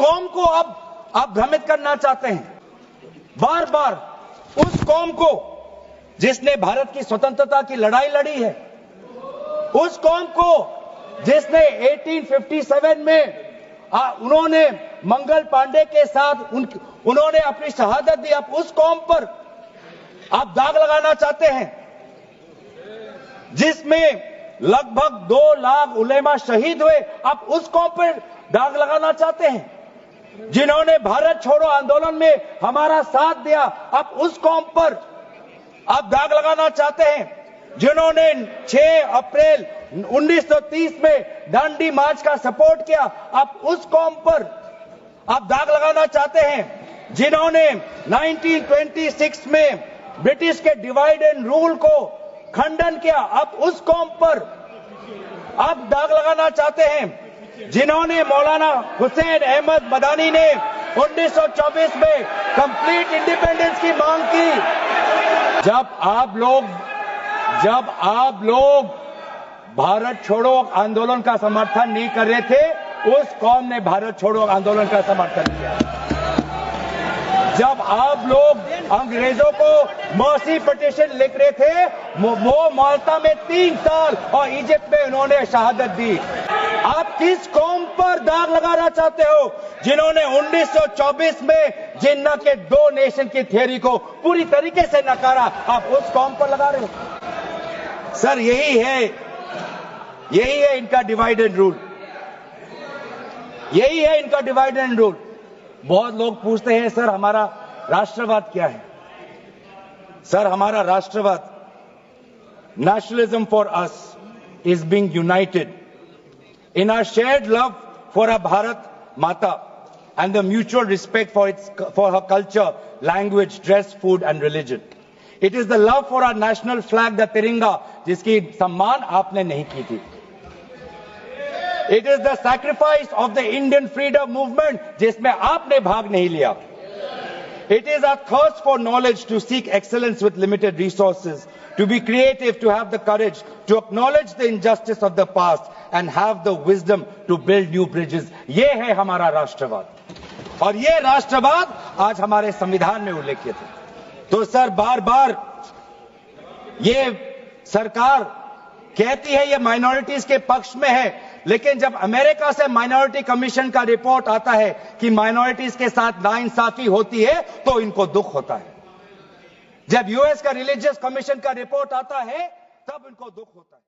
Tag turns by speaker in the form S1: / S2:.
S1: कौम को अब आप भ्रमित करना चाहते हैं, बार बार उस कौम को जिसने भारत की स्वतंत्रता की लड़ाई लड़ी है, उस कौम को जिसने 1857 में उन्होंने मंगल पांडे के साथ उन्होंने अपनी शहादत दी। अब उस कौम पर आप दाग लगाना चाहते हैं जिसमें लगभग 2 लाख उलेमा शहीद हुए। आप उस कौम पर दाग लगाना चाहते हैं जिन्होंने भारत छोड़ो आंदोलन में हमारा साथ दिया। आप उस कौम पर आप दाग लगाना चाहते हैं जिन्होंने 6 अप्रैल 1930 में दांडी मार्च का सपोर्ट किया। आप उस कौम पर आप दाग लगाना चाहते हैं जिन्होंने 1926 में ब्रिटिश के डिवाइड एंड रूल को खंडन किया। आप उस कौम पर आप दाग लगाना चाहते हैं जिन्होंने मौलाना हुसैन अहमद मदानी ने 1924 में कंप्लीट इंडिपेंडेंस की मांग की। जब आप लोग भारत छोड़ो आंदोलन का समर्थन नहीं कर रहे थे, उस कौम ने भारत छोड़ो आंदोलन का समर्थन किया। जब आप लोग अंग्रेजों को मर्सी पिटीशन लिख रहे थे, वो माल्टा में 3 साल और इजिप्ट में उन्होंने शहादत दी। आप किस कौम पर दाग लगाना चाहते हो जिन्होंने 1924 में जिन्ना के 2 नेशन की थियरी को पूरी तरीके से नकारा? आप उस कौम पर लगा रहे हो। सर यही है इनका डिवाइड एंड रूल। यही है इनका डिवाइड एंड रूल। बहुत लोग पूछते हैं सर हमारा राष्ट्रवाद क्या है? सर हमारा राष्ट्रवाद, nationalism for us is being United in our shared love for our Bharat Mata and the mutual respect for her culture, language, dress, food and religion. It is the love for our national flag, the Tiringa, जिसकी सम्मान आपने नहीं की थी. It is the sacrifice of the Indian freedom movement, जिसमें आपने भाग नहीं लिया. It is our thirst for knowledge to seek excellence with limited resources, to be creative, to have the courage, to acknowledge the injustice of the past and have the wisdom to build new bridges. ये है हमारा राष्ट्रवाद और ये राष्ट्रवाद आज हमारे संविधान में उल्लेखित है. तो सर बार बार ये सरकार कहती है ये माइनॉरिटीज के पक्ष में है, लेकिन जब अमेरिका से माइनॉरिटी कमीशन का रिपोर्ट आता है कि माइनॉरिटीज के साथ नाइंसाफी होती है तो इनको दुख होता है. जब यूएस का रिलीजियस कमीशन का रिपोर्ट आता है तब इनको दुख होता है.